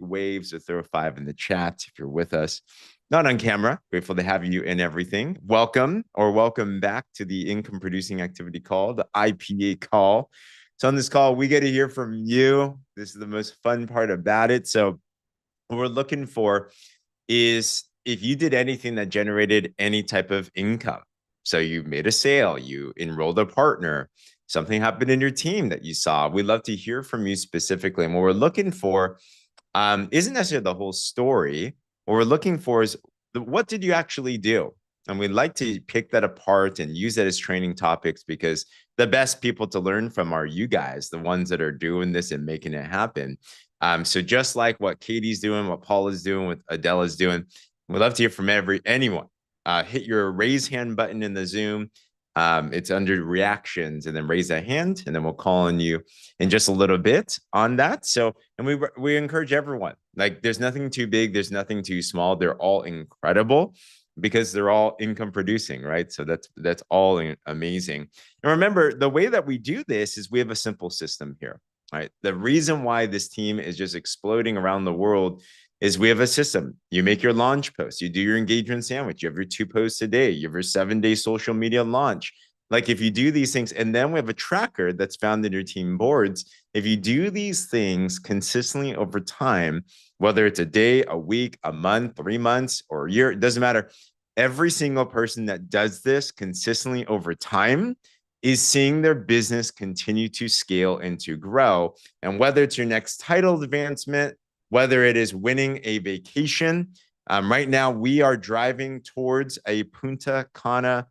waves or throw a 5 in the chat if you're with us. Not on camera. Grateful to have you in everything. Welcome back to the income producing activity call, the IPA call. So on this call, we get to hear from you. This is the most fun part about it. So what we're looking for is if you did anything that generated any type of income. So you made a sale, you enrolled a partner, something happened in your team that you saw. We'd love to hear from you specifically. And what we're looking for isn't necessarily the whole story. What we're looking for is what did you actually do? And we'd like to pick that apart and use that as training topics, because the best people to learn from are you guys, the ones that are doing this and making it happen. So just like what Katie's doing, what Paula's doing, what Adela's doing, we'd love to hear from anyone. Hit your raise hand button in the Zoom. It's under reactions, and then raise a hand, and then we'll call on you in just a little bit on that. So, and we encourage everyone, like there's nothing too big, there's nothing too small. They're all incredible because they're all income producing, right? So that's all amazing. And remember, the way that we do this is we have a simple system here, right? The reason why this team is just exploding around the world is we have a system. You make your launch post, you do your engagement sandwich, you have your 2 posts a day, you have your 7-day social media launch. Like if you do these things, and then we have a tracker that's found in your team boards. If you do these things consistently over time, whether it's a day, a week, a month, 3 months, or a year, it doesn't matter. Every single person that does this consistently over time is seeing their business continue to scale and to grow. And whether it's your next title advancement, whether it is winning a vacation. Right now, we are driving towards a Punta Cana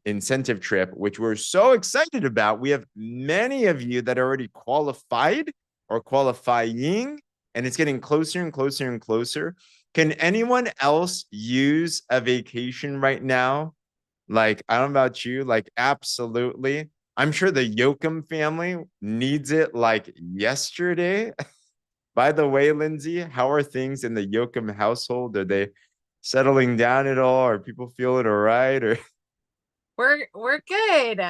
incentive trip, which we're so excited about. We have many of you that are already qualified or qualifying, and it's getting closer and closer and closer. Can anyone else use a vacation right now? Like, I don't know about you, like absolutely. I'm sure the Yoakum family needs it like yesterday. By the way, Lindsay, how are things in the Yoakum household? Are they settling down at all? Are people feeling all right? Or we're good.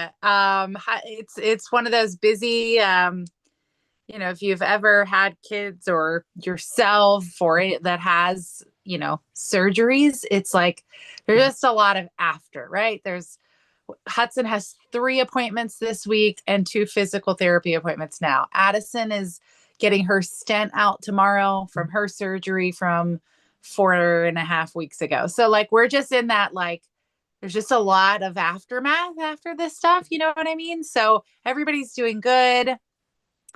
It's one of those busy, if you've ever had kids or yourself or it that has, surgeries, it's like there's just a lot of after, right? Hudson has 3 appointments this week and 2 physical therapy appointments now. Addison is getting her stent out tomorrow from her surgery from 4.5 weeks ago. So like, we're just in that, like, there's just a lot of aftermath after this stuff. You know what I mean? So everybody's doing good.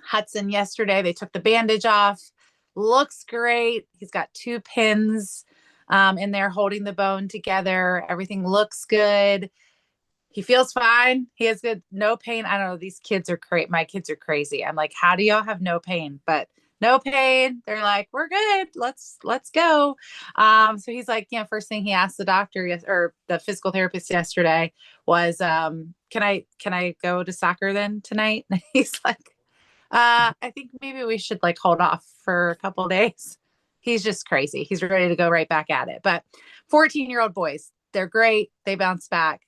Hudson yesterday, they took the bandage off. Looks great. He's got 2 pins in there holding the bone together. Everything looks good. He feels fine. He has good, no pain. I don't know. These kids are crazy. My kids are crazy. I'm like, how do y'all have no pain? But no pain. They're like, we're good. Let's go. So he's like, first thing he asked the doctor or the physical therapist yesterday was, can I go to soccer then tonight? And he's like, I think maybe we should like hold off for a couple of days. He's just crazy. He's ready to go right back at it. But 14-year-old boys, they're great. They bounce back.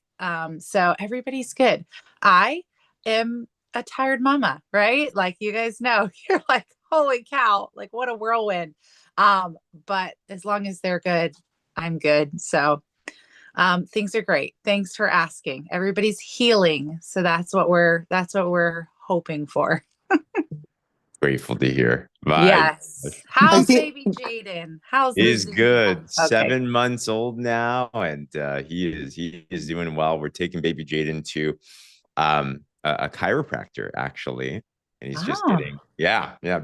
So everybody's good. I am a tired mama, right? Like you guys know, you're like, holy cow, like what a whirlwind. But as long as they're good, I'm good. So things are great. Thanks for asking. Everybody's healing. So that's what we're hoping for. grateful to hear. Yes. How's baby Jaden? How's the He's Zoom? good. Okay. 7 months old now, and he is doing well. We're taking baby Jaden to a chiropractor actually, and he's just Oh, getting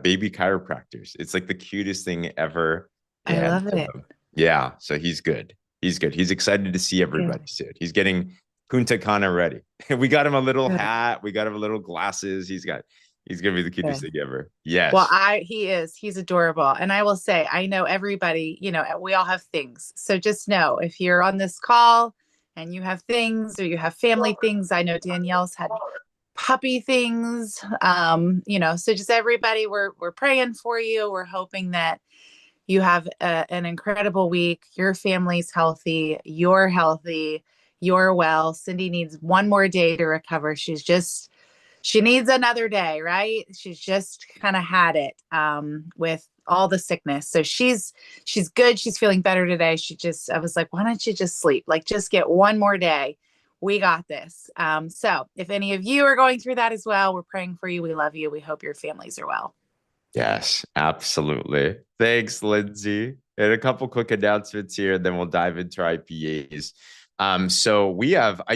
baby chiropractors. It's like the cutest thing ever. I And love it. yeah, so he's good. He's good. He's excited to see everybody soon. He's getting Punta Cana ready. We got him a little Good. hat. We got him a little glasses. He's gonna be the cutest thing ever. Yes. Well, he's adorable. And I will say, I know everybody, we all have things. So just know if you're on this call and you have things or you have family things, I know Danielle's had puppy things, so just everybody, we're praying for you. We're hoping that you have an incredible week. Your family's healthy. You're healthy. You're well. Cindy needs one more day to recover. She needs another day, right? She's just kind of had it with all the sickness. So she's good. She's feeling better today. I was like, why don't you just sleep? Like, just get one more day. We got this. So if any of you are going through that as well, we're praying for you. We love you. We hope your families are well. Yes, absolutely. Thanks, Lindsay. And a couple quick announcements here, then we'll dive into our IPAs. I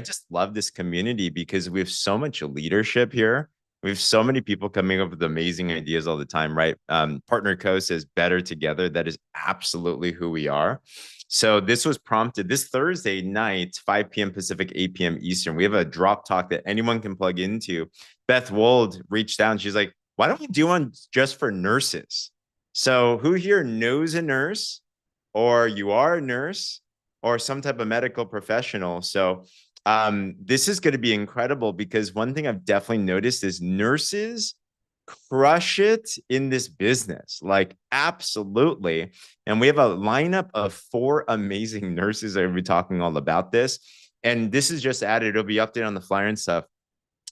just love this community because we have so much leadership here. We have so many people coming up with amazing ideas all the time, right? Partner Co says better together. That is absolutely who we are. So this was prompted this Thursday night, 5 p.m. Pacific, 8 p.m. Eastern. We have a drop talk that anyone can plug into. Beth Wold reached out and she's like, why don't we do one just for nurses? So who here knows a nurse, or you are a nurse, or some type of medical professional? So this is going to be incredible because one thing I've definitely noticed is nurses crush it in this business, like absolutely. And we have a lineup of 4 amazing nurses that will be talking all about this. And this is just added. It'll be updated on the flyer and stuff.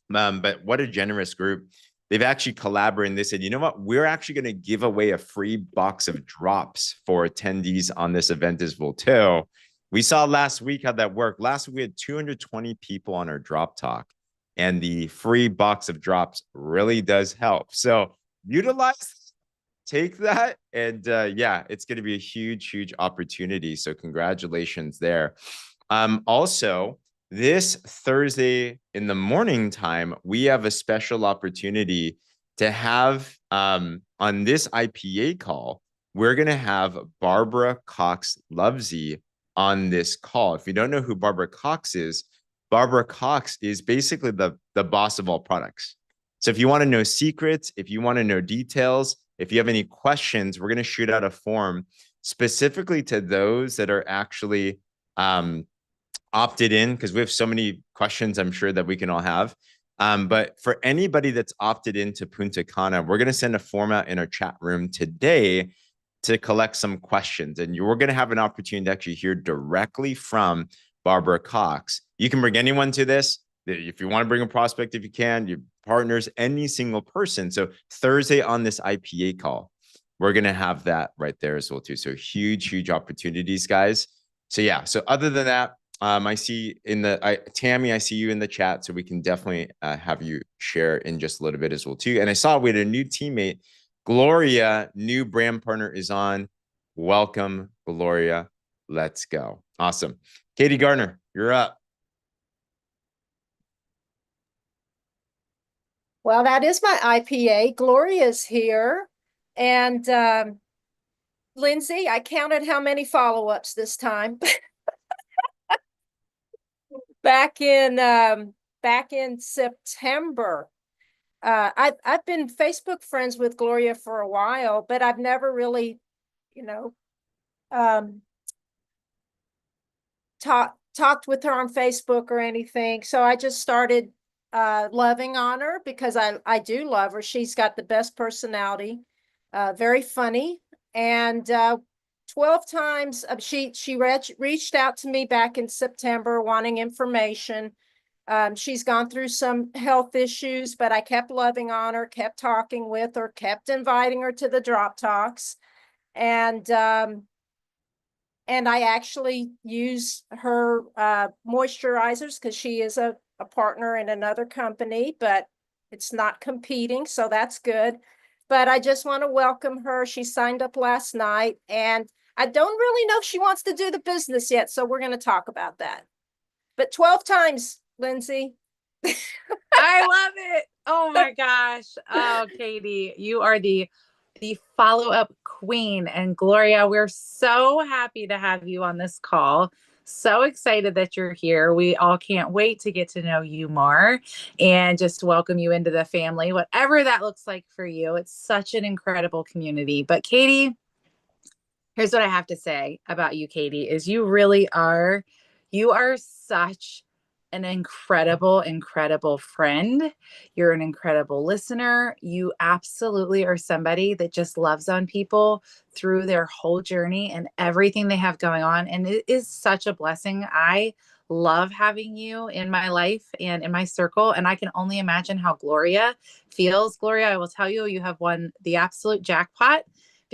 But what a generous group. They've actually collaborated and they said, you know what? We're actually going to give away a free box of drops for attendees on this event as well, too. We saw last week how that worked. Last week, we had 220 people on our drop talk, and the free box of drops really does help. So utilize, take that. And yeah, it's going to be a huge, huge opportunity. So congratulations there. Also, this Thursday in the morning time, we have a special opportunity to have on this IPA call, we're going to have Barbara Cox Lovesy on this call. If you don't know who Barbara Cox is basically the boss of all products. So if you want to know secrets, if you want to know details, if you have any questions, we're going to shoot out a form specifically to those that are actually opted in, because we have so many questions I'm sure that we can all have. But for anybody that's opted into Punta Cana, we're going to send a form out in our chat room today to collect some questions. And we're going to have an opportunity to actually hear directly from Barbara Cox. You can bring anyone to this. If you want to bring a prospect, if you can, your partners, any single person. So Thursday on this IPA call, we're going to have that right there as well too. So huge, huge opportunities, guys. So yeah, so other than that, I see Tammy, I see you in the chat, so we can definitely have you share in just a little bit as well too. And I saw we had a new teammate, Gloria, new brand partner is on. Welcome, Gloria. Let's go. Awesome. Katie Gardner, you're up. Well, that is my IPA. Gloria's here. And Lindsay, I counted how many follow-ups this time. back in September. I've been Facebook friends with Gloria for a while, but I've never really, talked with her on Facebook or anything. So I just started loving on her because I do love her. She's got the best personality, very funny, and 12 times she reached out to me back in September wanting information. She's gone through some health issues, but I kept loving on her, kept talking with her, kept inviting her to the drop talks. And I actually use her moisturizers because she is a partner in another company, but it's not competing, so that's good. But I just want to welcome her. She signed up last night, and I don't really know if she wants to do the business yet, so we're going to talk about that. But 12 times, Lindsay. I love it. Oh my gosh. Oh, Katie, you are the follow-up queen. And Gloria, we're so happy to have you on this call. So excited that you're here. We all can't wait to get to know you more and just welcome you into the family, whatever that looks like for you. It's such an incredible community. But Katie, here's what I have to say about you, Katie, is you are such an incredible, incredible friend. You're an incredible listener. You absolutely are somebody that just loves on people through their whole journey and everything they have going on. And it is such a blessing. I love having you in my life and in my circle. And I can only imagine how Gloria feels. Gloria, I will tell you, you have won the absolute jackpot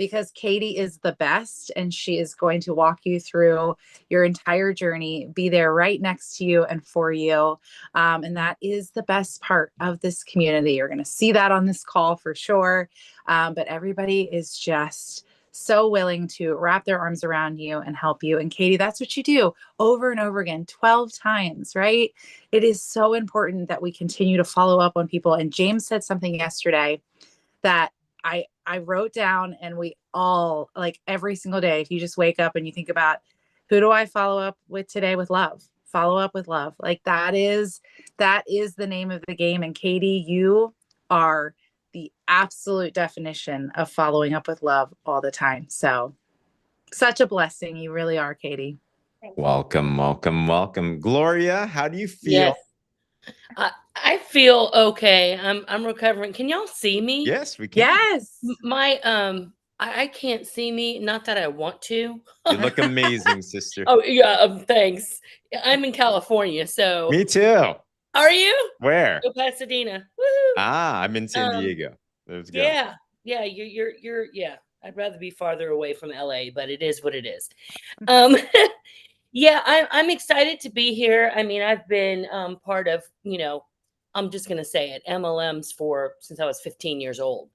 because Katie is the best and she is going to walk you through your entire journey, be there right next to you and for you. And that is the best part of this community. You're going to see that on this call for sure. But everybody is just so willing to wrap their arms around you and help you. And Katie, that's what you do over and over again, 12 times, right? It is so important that we continue to follow up on people. And James said something yesterday that I wrote down, and we all, like, every single day, if you just wake up and you think about, who do I follow up with today? With love. Follow up with love. Like, that is the name of the game. And Katie, you are the absolute definition of following up with love all the time. So such a blessing. You really are, Katie. Welcome, welcome, welcome. Gloria, how do you feel? Yes. I feel okay. I'm recovering. Can y'all see me? Yes, we can. Yes. My I can't see me. Not that I want to. You look amazing, sister. Oh yeah, thanks. I'm in California, so. Me too. Are you? Where? Go Pasadena. Woo! I'm in San Diego. Let's go. Yeah. You're yeah. I'd rather be farther away from LA, but it is what it is. Yeah, I'm excited to be here. I mean, I've been part of, I'm just going to say it, MLMs since I was 15 years old.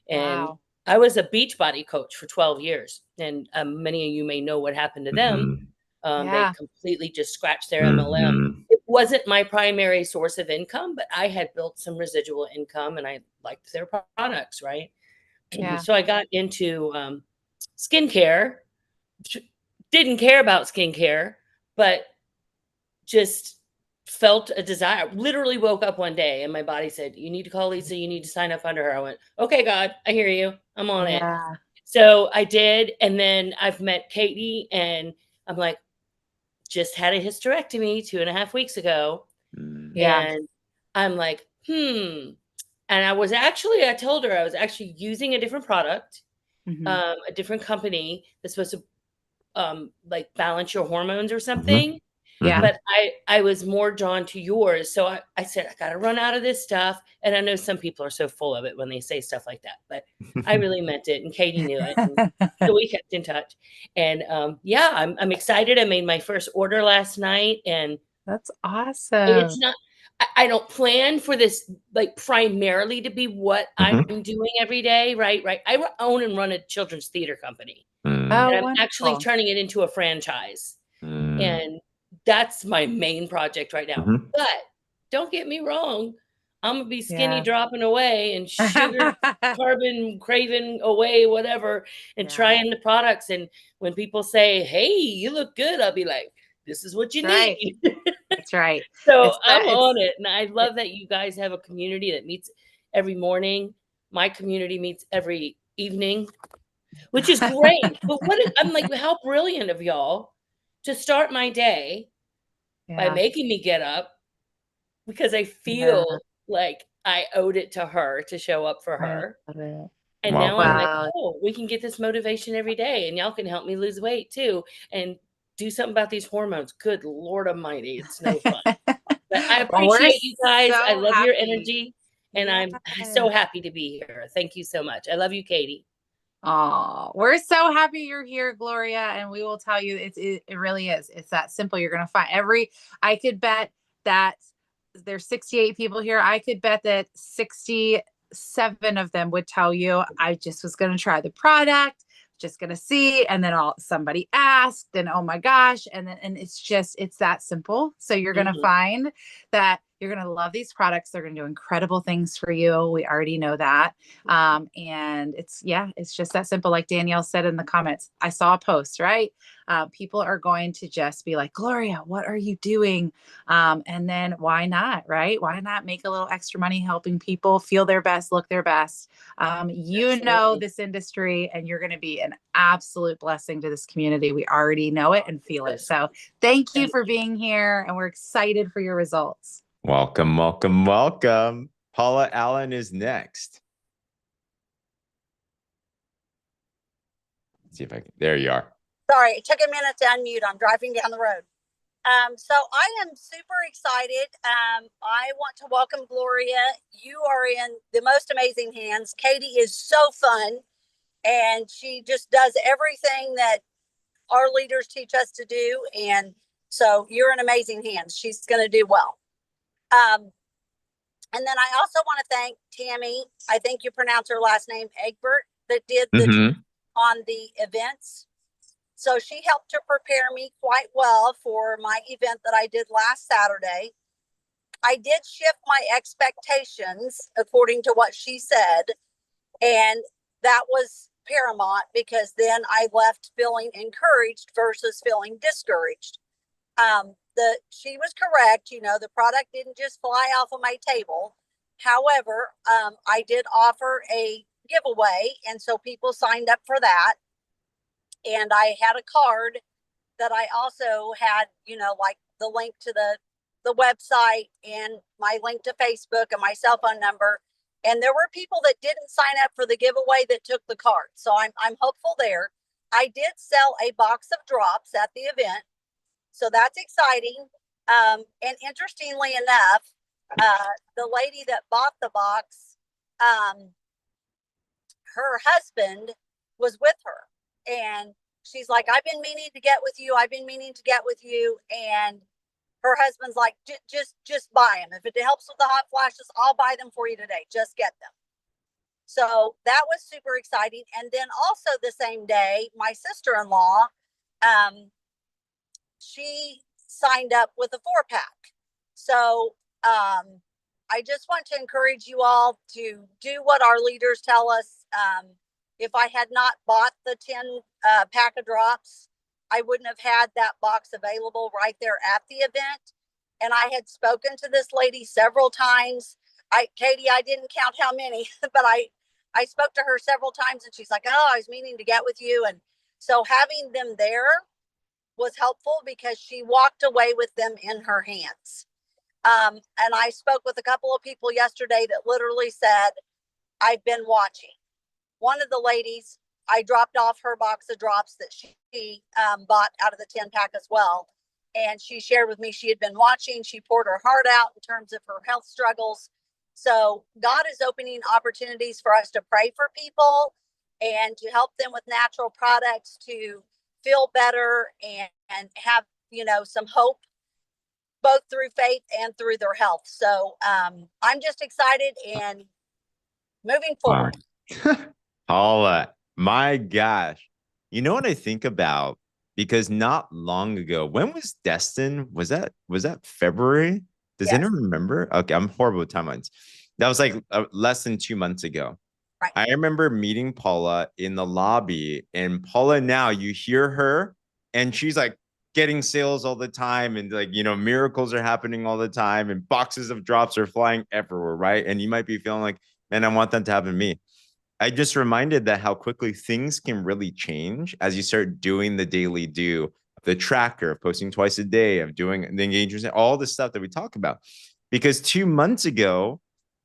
And Wow. I was a Beachbody coach for 12 years. And many of you may know what happened to them. Yeah. They completely just scratched their MLM. It wasn't my primary source of income, but I had built some residual income and I liked their products, right? Yeah. So I got into skincare. Didn't care about skincare, but just felt a desire. Literally woke up one day and my body said, you need to call Lisa. You need to sign up under her. I went, okay, God, I hear you. I'm on it. So I did. And then I've met Katie and I'm like, just had a hysterectomy 2.5 weeks ago. Yeah. And I'm like, And I told her I was actually using a different product, a different company that's supposed to like balance your hormones or something. Yeah. But I was more drawn to yours. So I said, I got to run out of this stuff. And I know some people are so full of it when they say stuff like that, but I really meant it. And Katie knew it. And so we kept in touch. And yeah, I'm excited. I made my first order last night. And that's awesome. It's not, I don't plan for this like primarily to be what I'm doing every day. Right. I own and run a children's theater company. And I'm actually turning it into a franchise. And that's my main project right now. But don't get me wrong. I'm going to be skinny dropping away and sugar carbon craving away, whatever, and trying the products. And when people say, hey, you look good, I'll be like, this is what you need. That's right. So I'm on it. And I love that you guys have a community that meets every morning. My community meets every evening, which is great. But I'm like, how brilliant of y'all to start my day by making me get up, because I feel like I owed it to her to show up for her. And now I'm like, oh, we can get this motivation every day and y'all can help me lose weight too and do something about these hormones. Good Lord Almighty. It's no fun. But I appreciate you guys. I love your energy and I'm so happy to be here. Thank you so much. I love you, Katie. Oh, we're so happy you're here, Gloria. And we will tell you, it really is. It's that simple. You're going to find I could bet that there's 68 people here. I could bet that 67 of them would tell you, I just was going to try the product, just going to see. And then somebody asked and, oh my gosh. And it's that simple. So you're going to find that you're going to love these products. They're going to do incredible things for you. We already know that. And it's just that simple. Like Danielle said in the comments, I saw a post, right? People are going to just be like, Gloria, what are you doing? And then why not, right? Why not make a little extra money helping people feel their best, look their best? You know this industry and you're going to be an absolute blessing to this community. We already know it and feel it. So thank you for being here. And we're excited for your results. Welcome, welcome, welcome. Paula Allen is next. Let's see if I can. There you are. Sorry, it took a minute to unmute. I'm driving down the road. So I am super excited. I want to welcome Gloria. You are in the most amazing hands. Katie is so fun. and she just does everything that our leaders teach us to do. And so you're in amazing hands. She's going to do well. And then I also want to thank Tammy. I think you pronounce her last name Egbert, that did the on the events. So she helped to prepare me quite well for my event that I did last Saturday. I did shift my expectations according to what she said, and that was paramount, because then I left feeling encouraged versus feeling discouraged. She was correct. You know, the product didn't just fly off of my table. However, I did offer a giveaway, and so people signed up for that. And I had a card that I also had, you know, like the link to the website and my link to Facebook and my cell phone number. And there were people that didn't sign up for the giveaway that took the card. So I'm hopeful there. I did sell a box of drops at the event, so that's exciting. And interestingly enough, the lady that bought the box, her husband was with her, and she's like, I've been meaning to get with you. I've been meaning to get with you. And her husband's like, just buy them. If it helps with the hot flashes, I'll buy them for you today. Just get them. So that was super exciting. And then also the same day, my sister-in-law, she signed up with a 4-pack. So I just want to encourage you all to do what our leaders tell us. If I had not bought the 10 pack of drops, I wouldn't have had that box available right there at the event. And I had spoken to this lady several times. Katie, I didn't count how many, but I spoke to her several times, and she's like, oh, I was meaning to get with you. And so having them there was helpful, because she walked away with them in her hands. And I spoke with a couple of people yesterday that literally said, I've been watching. One of the ladies, I dropped off her box of drops that she bought out of the 10 pack as well. And she shared with me she had been watching. She poured her heart out in terms of her health struggles. So God is opening opportunities for us to pray for people and to help them with natural products to feel better and have, you know, some hope, both through faith and through their health. So I'm just excited and moving forward. Wow. Paula, my gosh. You know what I think about? Because not long ago, when was Destin? Was that February? Does Yes. anyone remember? Okay, I'm horrible with timelines. That was like less than 2 months ago. Right. I remember meeting Paula in the lobby, and Paula, now you hear her and she's like getting sales all the time, and like, you know, miracles are happening all the time, and boxes of drops are flying everywhere, right? And you might be feeling like, man, I want that to happen to me. I just reminded that how quickly things can really change as you start doing the daily do, the tracker, of posting twice a day, of doing the engagements, all the stuff that we talk about. Because 2 months ago,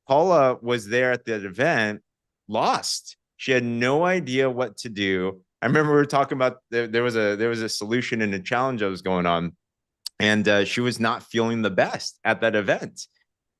Paula was there at the event, lost. She had no idea what to do. I remember we were talking about there was a solution and a challenge that was going on, and she was not feeling the best at that event,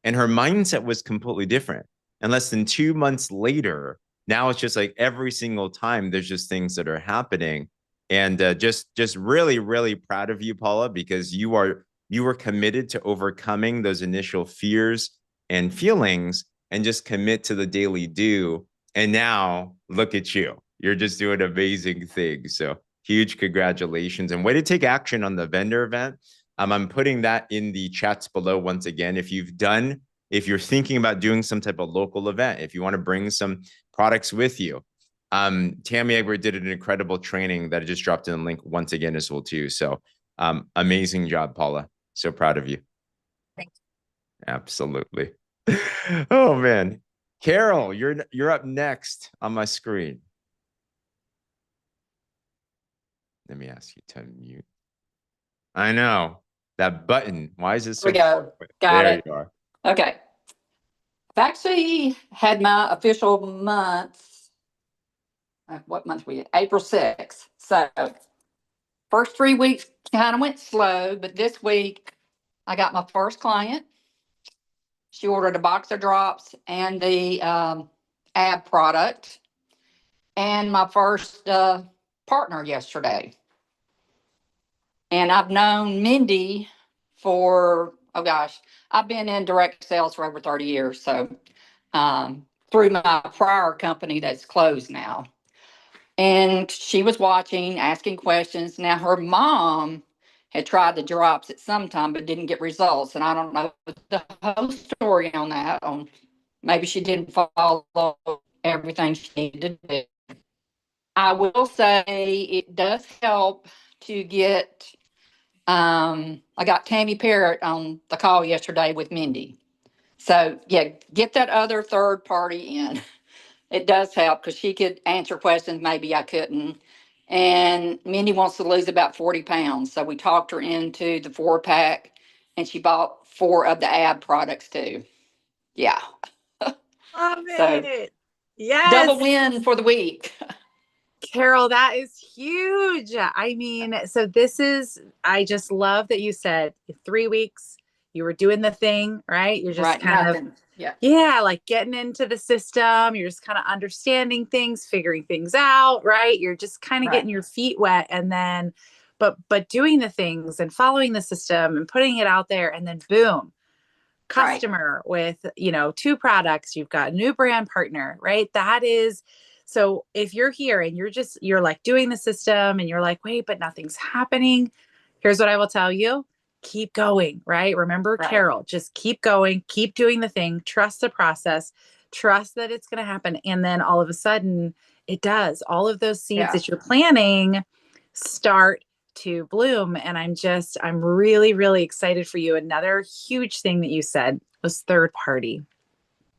and her mindset was completely different. And less than 2 months later, now it's just like every single time there's just things that are happening. And just really, really proud of you, Paula, because you were committed to overcoming those initial fears and feelings and just commit to the daily do. And now look at you. You're just doing amazing things. So huge congratulations, and way to take action on the vendor event. I'm putting that in the chats below once again. If you're thinking about doing some type of local event, if you want to bring some products with you, Tammy Egbert did an incredible training that I just dropped in the link once again as well too. So amazing job, Paula. So proud of you. Thank you. Absolutely. Oh man, Carol, you're up next on my screen. Let me ask you to mute. I know that button. Why is it so? Here we go. Got there it. you are. Okay. I've actually had my official month. What month we in? April 6th. So first 3 weeks kind of went slow, but this week I got my first client. She ordered a box of drops and the ab product. and my first partner yesterday. And I've known Mindy for, oh gosh, I've been in direct sales for over 30 years. So through my prior company that's closed now. And she was watching, asking questions. Now her mom had tried the drops at some time, but didn't get results. And I don't know the whole story on that. Maybe she didn't follow everything she needed to do. I will say it does help to get, I got Tammy Parrott on the call yesterday with Mindy. So yeah, get that other third party in. It does help because she could answer questions maybe I couldn't. And Mindy wants to lose about 40 pounds. So we talked her into the 4-pack and she bought 4 of the ab products too. Yeah. Love So it. Yes. double win for the week. Carol, that is huge. I mean, so this is, I just love that you said 3 weeks, you were doing the thing, right? You're just Right. kind Nothing. of, Yeah. like getting into the system. You're just kind of understanding things, figuring things out, right? You're just kind of Right. getting your feet wet and then, but doing the things and following the system and putting it out there and then boom, customer with 2 products, you've got a new brand partner, right? That is, so if you're here and you're like doing the system and you're like, wait, but nothing's happening, here's what I will tell you: keep going, right? Remember Right. Carol, just keep going, keep doing the thing, trust the process, trust that it's going to happen, and then all of a sudden it does. All of those seeds that you're planting start to bloom. And I'm really, really excited for you. Another huge thing that you said was third party.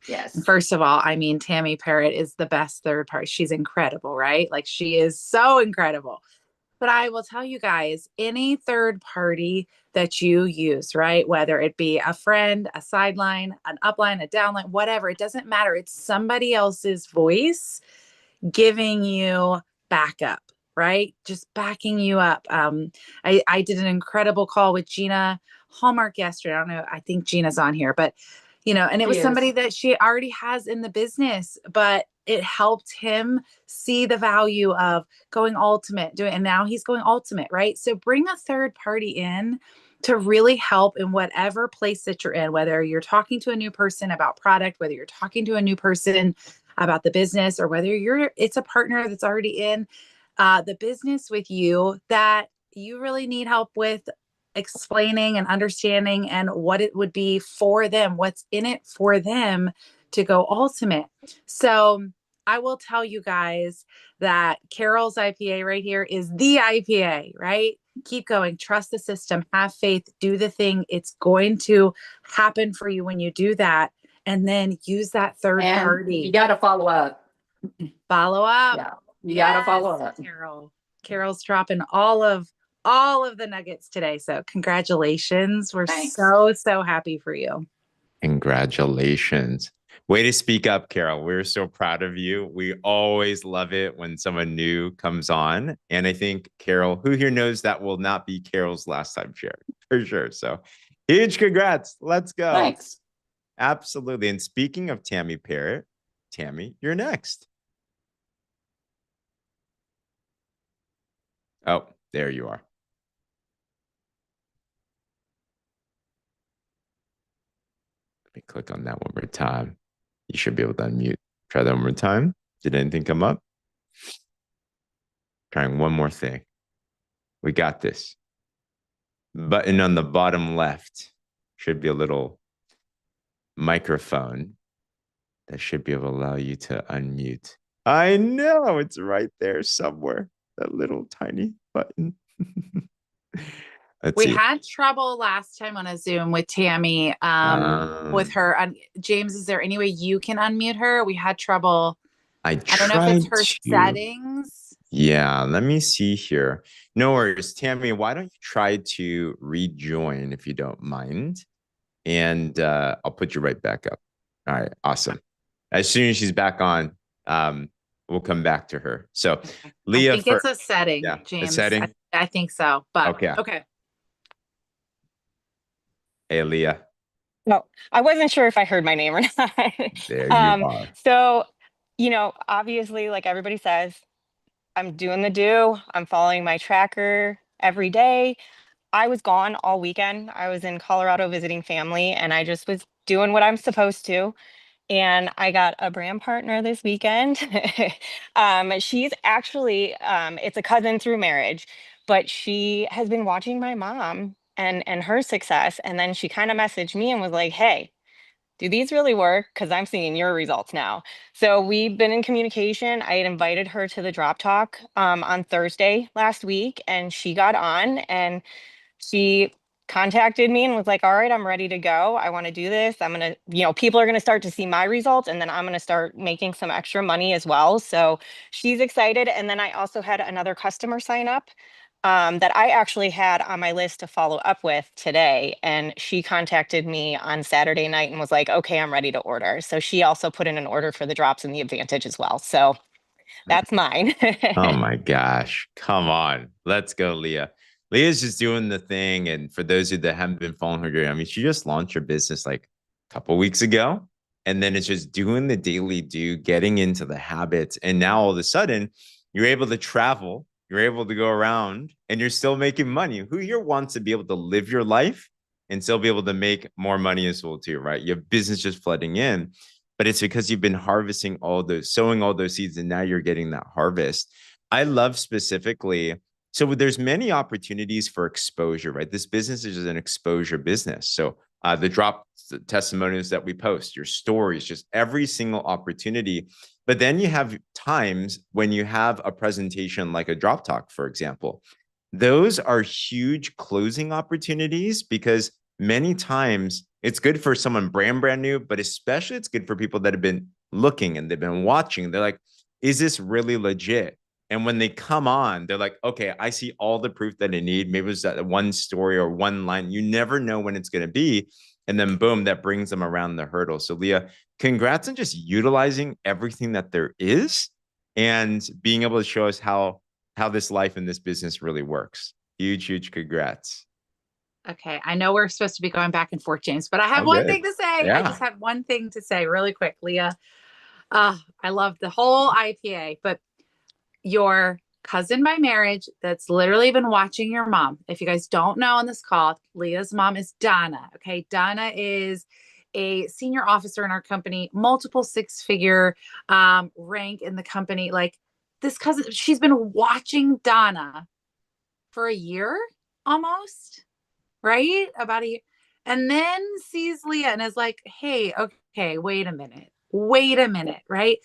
Yes. First of all, I mean, Tammy Parrott is the best third party. She's incredible, right? Like, she is so incredible. But I will tell you guys, any third party that you use, right? Whether it be a friend, a sideline, an upline, a downline, whatever, it doesn't matter. It's somebody else's voice giving you backup, right? Just backing you up. I did an incredible call with Gina Hallmark yesterday. I don't know. I think Gina's on here, but and it was somebody that she already has in the business, but it helped him see the value of going ultimate, and now he's going ultimate, right? So bring a third party in to really help in whatever place that you're in, whether you're talking to a new person about product, whether you're talking to a new person about the business, or whether it's a partner that's already in the business with you that you really need help with explaining and understanding and what it would be for them, what's in it for them to go ultimate. So I will tell you guys that Carol's IPA right here is the IPA, right? Keep going, trust the system, have faith, do the thing. It's going to happen for you when you do that. And then use that third party. You got to follow up. Follow up. Yeah. You got to follow up. Carol's dropping all of the nuggets today. So congratulations. We're so happy for you. Congratulations. Way to speak up, Carol. We're so proud of you. We always love it when someone new comes on. And I think, Carol, who here knows that will not be Carol's last time sharing, for sure. So huge congrats. Let's go. Thanks. Absolutely. And speaking of Tammy Parrott, Tammy, you're next. Oh, there you are. Let me click on that one more time. You should be able to unmute. Try that one more time. Did anything come up? Trying one more thing. We got this. Button on the bottom left should be a little microphone that should be able to allow you to unmute. I know it's right there somewhere. That little tiny button. We had trouble last time on a Zoom with Tammy, with her. James, is there any way you can unmute her? We had trouble. I don't know if it's her settings. Yeah, let me see here. No worries. Tammy, why don't you try to rejoin if you don't mind? And I'll put you right back up. All right, awesome. As soon as she's back on, we'll come back to her. So Leah, I think it's a setting, James. A setting? I think so, but okay. Hey, Leah. No, I wasn't sure if I heard my name or not. There you are. So you know, obviously, like everybody says, I'm doing the do. I'm following my tracker every day. I was gone all weekend. I was in Colorado visiting family and I just was doing what I'm supposed to. And I got a brand partner this weekend. She's actually, it's a cousin through marriage, but she has been watching my mom and her success. And then she kind of messaged me and was like, hey, do these really work? Because I'm seeing your results now. So we've been in communication. I had invited her to the drop talk on Thursday last week, and she got on and she contacted me and was like, all right, I'm ready to go. I want to do this. I'm going to, you know, people are going to start to see my results and then I'm going to start making some extra money as well. So she's excited. And then I also had another customer sign up that I actually had on my list to follow up with today. And she contacted me on Saturday night and was like, okay, I'm ready to order. So she also put in an order for the drops and the Advantage as well. So that's mine. Oh my gosh. Come on. Let's go, Leah. Leah's just doing the thing. And for those of you that haven't been following her, I mean, she just launched her business like a couple weeks ago. And then it's just doing the daily do, getting into the habits. And now all of a sudden, you're able to travel, you're able to go around, and you're still making money. Who here wants to be able to live your life and still be able to make more money as well, too, right? You have business just flooding in, but it's because you've been harvesting all those, sowing all those seeds, and now you're getting that harvest. I love specifically, so there's many opportunities for exposure, right? This business is an exposure business. So the drop testimonials that we post, your stories, just every single opportunity. But then you have times when you have a presentation like a drop talk, for example. Those are huge closing opportunities because many times it's good for someone brand new, but especially it's good for people that have been looking and they've been watching. They're like, is this really legit? And when they come on, they're like, okay, I see all the proof that I need. Maybe it's that one story or one line. You never know when it's going to be. And then boom, that brings them around the hurdle. So Leah, congrats on just utilizing everything that there is and being able to show us how this life and this business really works. Huge congrats. Okay, I know we're supposed to be going back and forth, James, but I have Oh, one good. thing to say. Yeah. I just have one thing to say really quick, Leah. I love the whole IPA, but your cousin by marriage that's literally been watching your mom. If you guys don't know on this call, Leah's mom is Donna. Okay. Donna is a senior officer in our company, multiple six-figure rank in the company. Like this cousin, she's been watching Donna for a year almost, right? About a year. And then sees Leah and is like, hey, okay, wait a minute, right?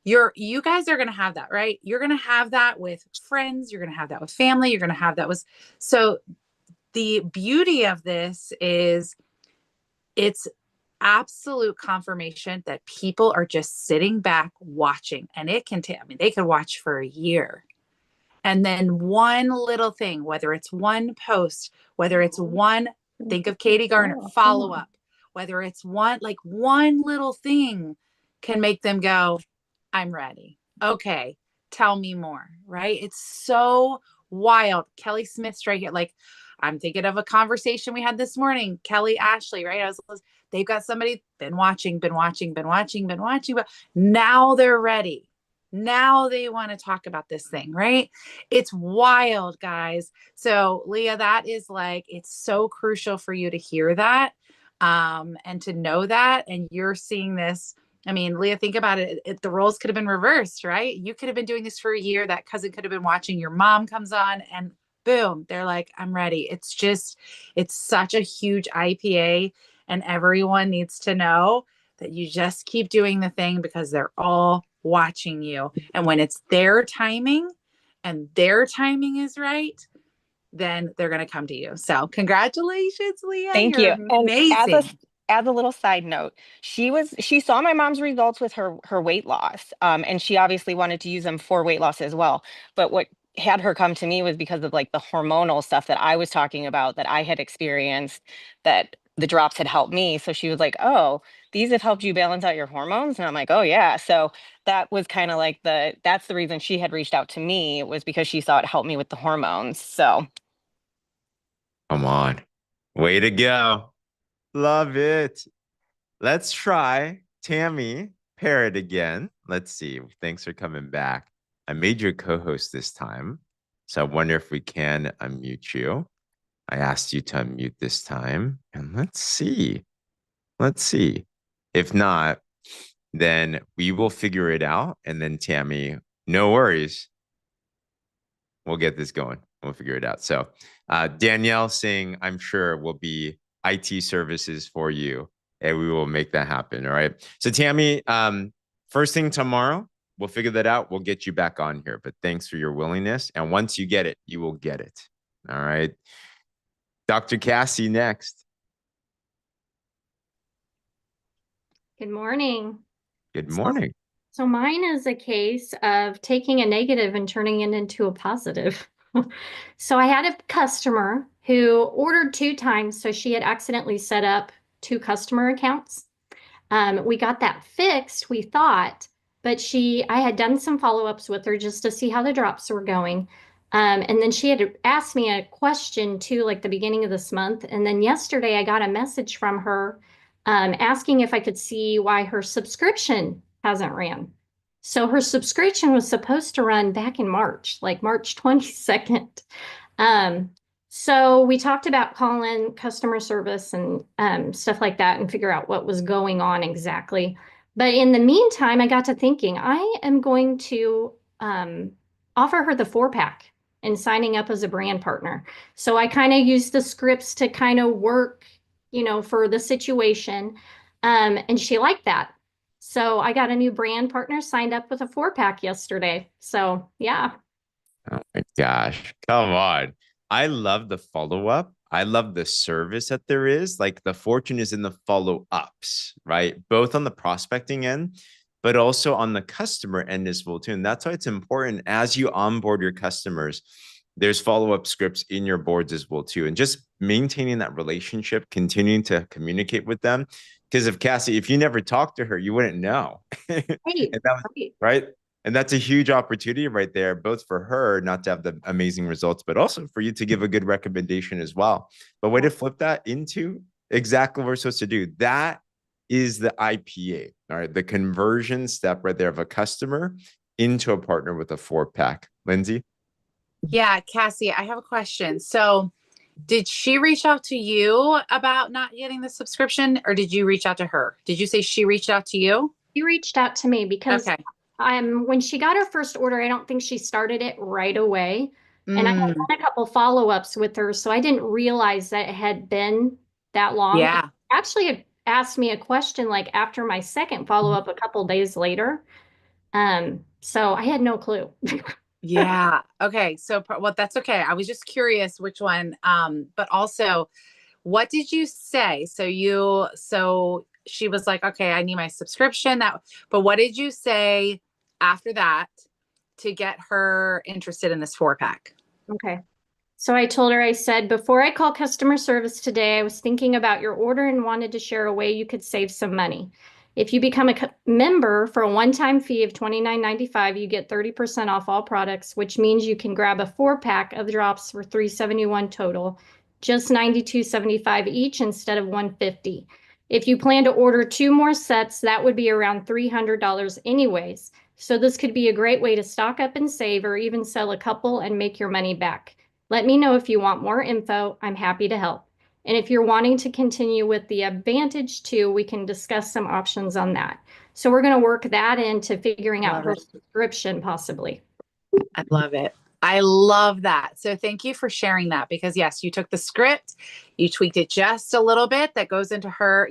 You guys are going to have that, right? You're going to have that with friends, you're going to have that with family, you're going to have that with, so the beauty of this is it's absolute confirmation that people are just sitting back watching, and it can take, I mean, they could watch for a year. And then one little thing, whether it's one post, whether it's one, think of Katie Garner, follow up, whether it's one little thing can make them go, I'm ready. Okay, tell me more, right? It's so wild. Kelly Smith's right here. Like, I'm thinking of a conversation we had this morning. Kelly Ashley, right? They've got somebody been watching, but now they're ready. Now they want to talk about this thing, right? It's wild, guys. So, Leah, that is like, it's so crucial for you to hear that and to know that. And you're seeing this. I mean, Leah, think about it. The roles could have been reversed, right? You could have been doing this for a year. That cousin could have been watching. Your mom comes on and boom, they're like, I'm ready. It's such a huge IPA. And everyone needs to know that you just keep doing the thing because they're all watching you. And when it's their timing and their timing is right, then they're going to come to you. So congratulations, Leah. Thank You're you. amazing. And as a little side note, she saw my mom's results with her weight loss. And she obviously wanted to use them for weight loss as well. But what had her come to me was because of like the hormonal stuff that I was talking about that I had experienced, that the drops had helped me. So she was like, oh, these have helped you balance out your hormones. And I'm like, oh yeah. So that was kind of like that's the reason she had reached out to me, was because she saw it help me with the hormones. So Come on. Way to go. Love it. Let's try Tammy Parrott again. let's see. Thanks for coming back. I made you a co-host this time. So I wonder if we can unmute you. I asked you to unmute this time. And let's see. Let's see. If not, then we will figure it out. And then Tammy, no worries. We'll get this going. We'll figure it out. So Danielle saying, I'm sure will be IT services for you. And we will make that happen. All right. So Tammy, first thing tomorrow, we'll figure that out. We'll get you back on here. But thanks for your willingness. And once you get it, you will get it. All right. Dr. Cassie next. Good morning. Good morning. So mine is a case of taking a negative and turning it into a positive. So I had a customer who ordered 2 times, so she had accidentally set up 2 customer accounts. We got that fixed, we thought, but I had done some follow-ups with her just to see how the drops were going. And then she had asked me a question too, like the beginning of this month. And then yesterday I got a message from her asking if I could see why her subscription hasn't ran. So her subscription was supposed to run back in March, like March 22nd. So we talked about calling customer service and stuff like that and figure out what was going on exactly. But in the meantime, I got to thinking, I am going to offer her the 4-pack and signing up as a brand partner. So I kind of used the scripts to kind of work, for the situation. And she liked that. So I got a new brand partner signed up with a 4-pack yesterday. So yeah. Oh my gosh. Come on. I love the follow-up. I love the service that there is. Like the fortune is in the follow-ups, right? Both on the prospecting end, but also on the customer end as well too. And that's why it's important as you onboard your customers, there's follow-up scripts in your boards as well too. And just maintaining that relationship, continuing to communicate with them. Because if you never talked to her, you wouldn't know. Right. And that's a huge opportunity right there, both for her not to have the amazing results, but also for you to give a good recommendation as well. But way to flip that into exactly what we're supposed to do. That is the IPA, all right? The conversion step right there of a customer into a partner with a 4-pack. Lindsay? Yeah, Cassie, I have a question. So did she reach out to you about not getting the subscription, or did you reach out to her? Did you say she reached out to you? She reached out to me because when she got her first order, I don't think she started it right away. And I had done a couple follow-ups with her, so I didn't realize that it had been that long. Yeah. Actually, it asked me a question like after my second follow-up a couple days later. So I had no clue. Yeah. Okay. So, well, that's okay. I was just curious which one. But also, what did you say? So she was like, okay, I need my subscription. But what did you say after that to get her interested in this 4-pack? Okay. So I told her, I said, before I call customer service today, I was thinking about your order and wanted to share a way you could save some money. If you become a member for a one-time fee of $29.95, you get 30% off all products, which means you can grab a 4-pack of drops for $371 total, just $92.75 each instead of $150. If you plan to order 2 more sets, that would be around $300 anyways. So this could be a great way to stock up and save, or even sell a couple and make your money back. Let me know if you want more info. I'm happy to help. And if you're wanting to continue with the Advantage too, we can discuss some options on that. So we're going to work that into figuring out her subscription possibly. I love it. I love that. So thank you for sharing that, because yes, you took the script, you tweaked it just a little bit that goes into her,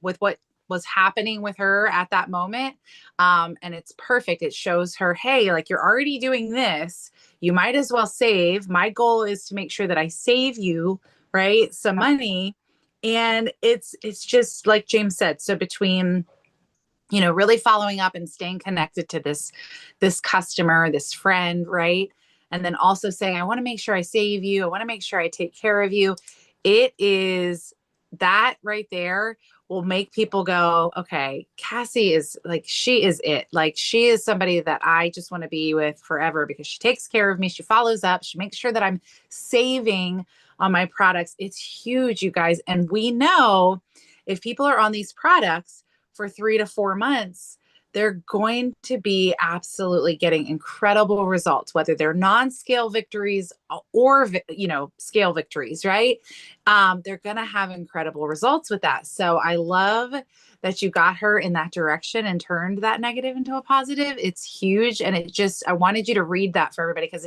with what was happening with her at that moment. And it's perfect. It shows her, hey, like you're already doing this. You might as well save. My goal is to make sure that I save you, right, some money. And it's just like James said. So between, really following up and staying connected to this customer, this friend, right? And then also saying, I want to make sure I save you. I want to make sure I take care of you. It is that right there will make people go, okay, Cassie is like, she is it. Like she is somebody that I just want to be with forever, because she takes care of me. She follows up. She makes sure that I'm saving on my products. It's huge, you guys. And we know if people are on these products for 3 to 4 months, they're going to be absolutely getting incredible results, whether they're non-scale victories or, scale victories, right? They're going to have incredible results with that. So I love that you got her in that direction and turned that negative into a positive. It's huge. And I wanted you to read that for everybody, because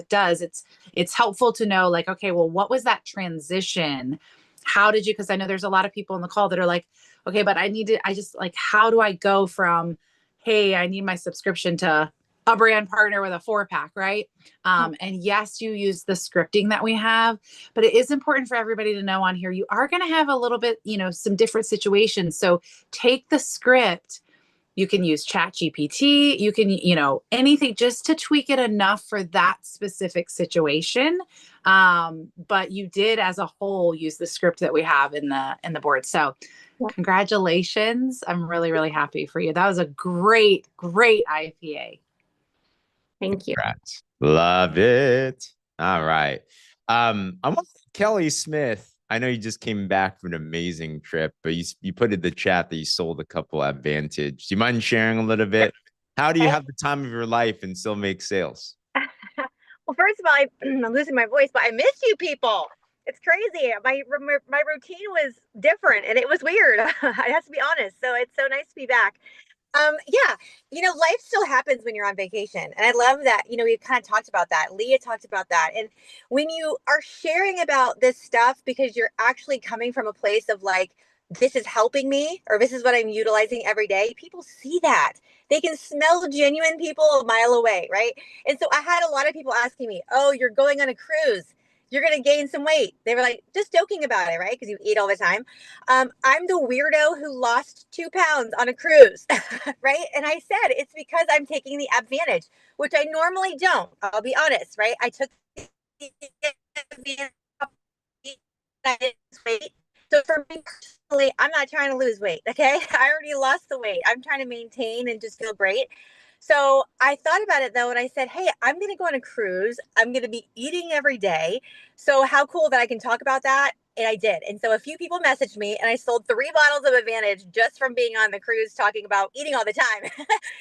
it's helpful to know, like, okay, well, what was that transition? How did you, because I know there's a lot of people on the call that are like, okay, but how do I go from, hey, I need my subscription to a brand partner with a 4-pack, right? And yes, you use the scripting that we have, but it is important for everybody to know on here, you are going to have a little bit, some different situations. So take the script. You can use Chat GPT. You can, anything just to tweak it enough for that specific situation. But you did, as a whole, use the script that we have in the board. So congratulations. I'm really, really happy for you. That was a great, great IPA. Thank you. Congrats. Love it. All right. I want Kelly Smith. I know you just came back from an amazing trip, but you put in the chat that you sold a couple at Vantage. Do you mind sharing a little bit? How do you have the time of your life and still make sales? Well, first of all, I'm losing my voice, but I miss you people. It's crazy. My routine was different and it was weird. I have to be honest. So it's so nice to be back. Yeah, life still happens when you're on vacation. And I love that, we kind of talked about that. Leah talked about that. And when you are sharing about this stuff because you're actually coming from a place of like, this is helping me, or this is what I'm utilizing every day, people see that. They can smell genuine people a mile away, right? And so I had a lot of people asking me, oh, you're going on a cruise, you're going to gain some weight. They were like, just joking about it, right? Because you eat all the time. I'm the weirdo who lost 2 pounds on a cruise, right? And I said, it's because I'm taking the advantage, which I normally don't. I'll be honest, right? I took the weight. So for me personally, I'm not trying to lose weight, okay? I already lost the weight. I'm trying to maintain and just feel great. So I thought about it though, and I said, hey, I'm going to go on a cruise. I'm going to be eating every day. So how cool that I can talk about that. And I did. And so a few people messaged me and I sold 3 bottles of Advantage just from being on the cruise, talking about eating all the time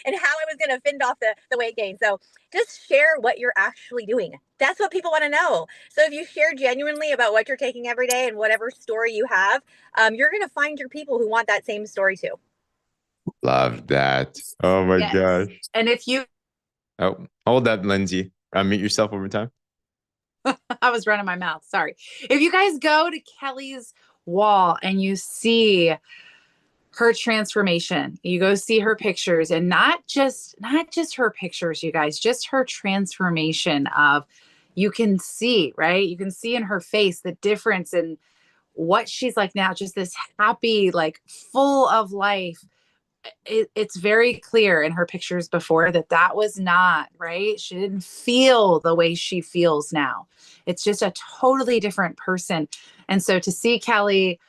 and how I was going to fend off the weight gain. So just share what you're actually doing. That's what people want to know. So if you share genuinely about what you're taking every day and whatever story you have, you're going to find your people who want that same story too. Love that. Oh my gosh. And if you hold that, Lindsay. Mute yourself over time. I was running my mouth. Sorry. If you guys go to Kelly's wall and you see her transformation, you go see her pictures, and not just her pictures, you guys, just her transformation of, you can see, right? You can see in her face the difference in what she's like now, just this happy, like full of life. It's very clear in her pictures before that was not right. She didn't feel the way she feels now. It's just a totally different person. And so to see Kelly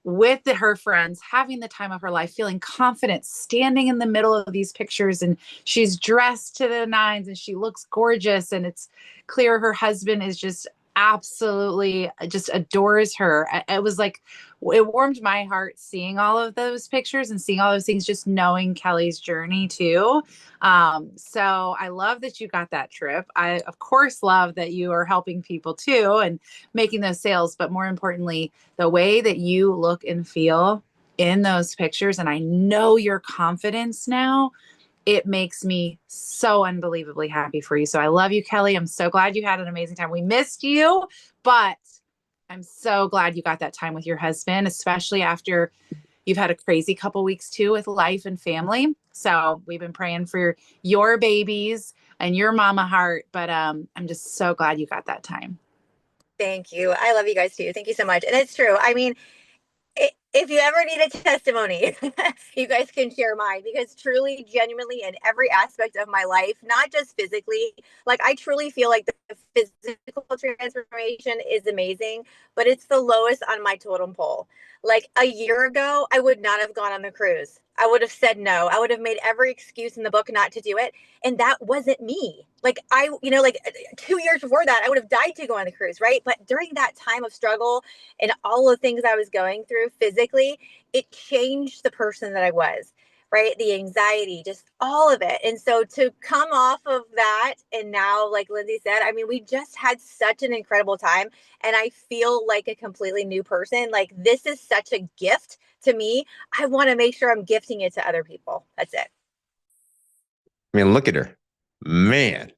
with her friends, having the time of her life, feeling confident, standing in the middle of these pictures, and she's dressed to the nines and she looks gorgeous, and it's clear her husband is just absolutely just adores her. It was like, it warmed my heart seeing all of those pictures and seeing all those things, just knowing Kelly's journey too. So I love that you got that trip. I of course love that you are helping people too and making those sales, but more importantly, the way that you look and feel in those pictures. And I know your confidence now, it makes me so unbelievably happy for you. So I love you, Kelly. I'm so glad you had an amazing time. We missed you, but I'm so glad you got that time with your husband, especially after you've had a crazy couple weeks too with life and family. So we've been praying for your babies and your mama heart, but I'm just so glad you got that time. Thank you. I love you guys too. Thank you so much. And it's true. I mean, if you ever need a testimony, you guys can share mine, because truly, genuinely, in every aspect of my life, not just physically, like I truly feel like the physical transformation is amazing, but it's the lowest on my totem pole. Like a year ago, I would not have gone on the cruise. I would have said no. I would have made every excuse in the book not to do it. And that wasn't me. Like 2 years before that, I would have died to go on the cruise, right? But during that time of struggle and all the things I was going through physically, it changed the person that I was. right? The anxiety, just all of it. And so to come off of that, and now, like Lindsay said, I mean, we just had such an incredible time, and I feel like a completely new person. Like, this is such a gift to me. I want to make sure I'm gifting it to other people. That's it. I mean, look at her. Man,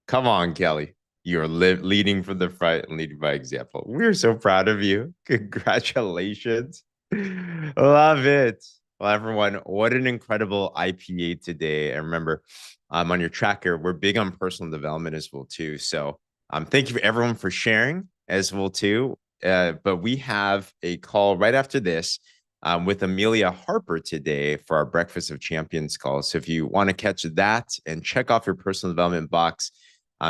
come on, Kelly. You're leading from the front and leading by example. We're so proud of you. Congratulations. Love it. Well, everyone, what an incredible IPA today. And remember, on your tracker, we're big on personal development as well, too. So thank you for everyone for sharing as well, too. But we have a call right after this with Amelia Harper today for our Breakfast of Champions call. So if you want to catch that and check off your personal development box,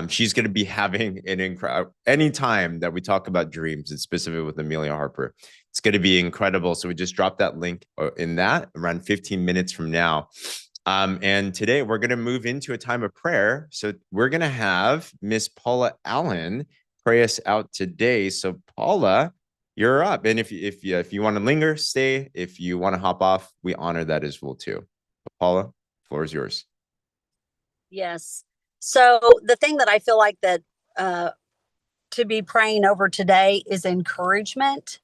she's going to be having an incredible, anytime that we talk about dreams, and specifically with Amelia Harper, it's going to be incredible. So we just dropped that link in that around 15 minutes from now. And today we're going to move into a time of prayer. So we're going to have Miss Paula Allen pray us out today. So Paula, you're up. And if you want to linger, stay. If you want to hop off, we honor that as well too. But Paula, floor is yours. Yes. So the thing that I feel like that to be praying over today is encouragement,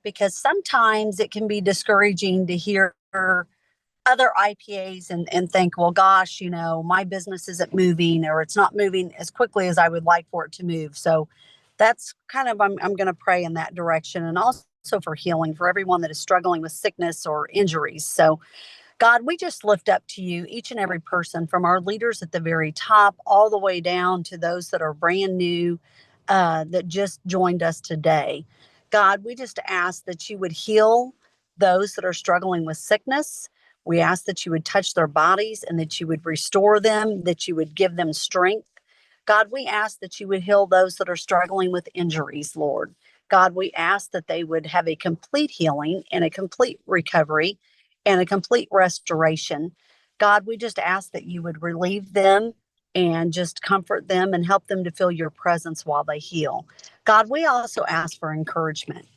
because sometimes it can be discouraging to hear other IPAs and think, well, gosh, you know, my business isn't moving, or it's not moving as quickly as I would like for it to move. So that's kind of, I'm going to pray in that direction, and also for healing for everyone that is struggling with sickness or injuries. So God, we just lift up to you each and every person, from our leaders at the very top all the way down to those that are brand new, that just joined us today. God, we just ask that you would heal those that are struggling with sickness. We ask that you would touch their bodies and that you would restore them, that you would give them strength. God, we ask that you would heal those that are struggling with injuries, Lord. God, we ask that they would have a complete healing and a complete recovery and a complete restoration. God, we just ask that you would relieve them and just comfort them and help them to feel your presence while they heal. God, we also ask for encouragement.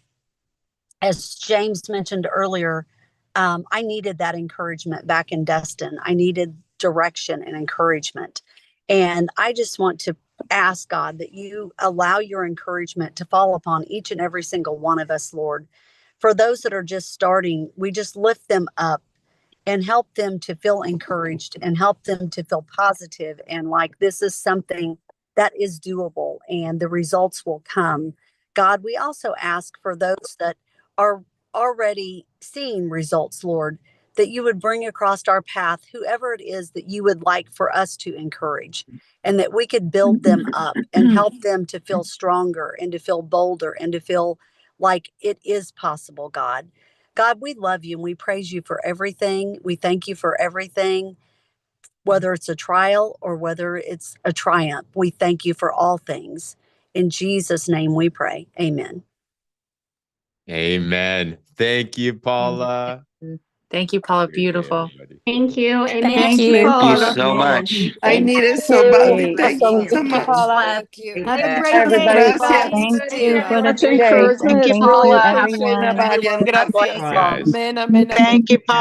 As James mentioned earlier, I needed that encouragement back in Destin. I needed direction and encouragement. And I just want to ask God that you allow your encouragement to fall upon each and every single one of us, Lord. For those that are just starting, we just lift them up and help them to feel encouraged and help them to feel positive and like this is something that is doable and the results will come. God, we also ask for those that are already seeing results, Lord, that you would bring across our path whoever it is that you would like for us to encourage, and that we could build them up and help them to feel stronger and to feel bolder and to feel like it is possible, God. God, we love you and we praise you for everything. We thank you for everything, whether it's a trial or whether it's a triumph. We thank you for all things. In Jesus' name we pray. Amen. Amen. Thank you, Paula. Thank you, Paula. Beautiful. Thank you. Amen. Thank you Paula. so much. I need it so badly. Thank you so much. Thank you. Have a great Everybody, day, gracias. everybody. Thank you for the Much great encouragement, Thank you, Paula. everyone. Gracias. Guys. Amen, amen. Thank you, Paul.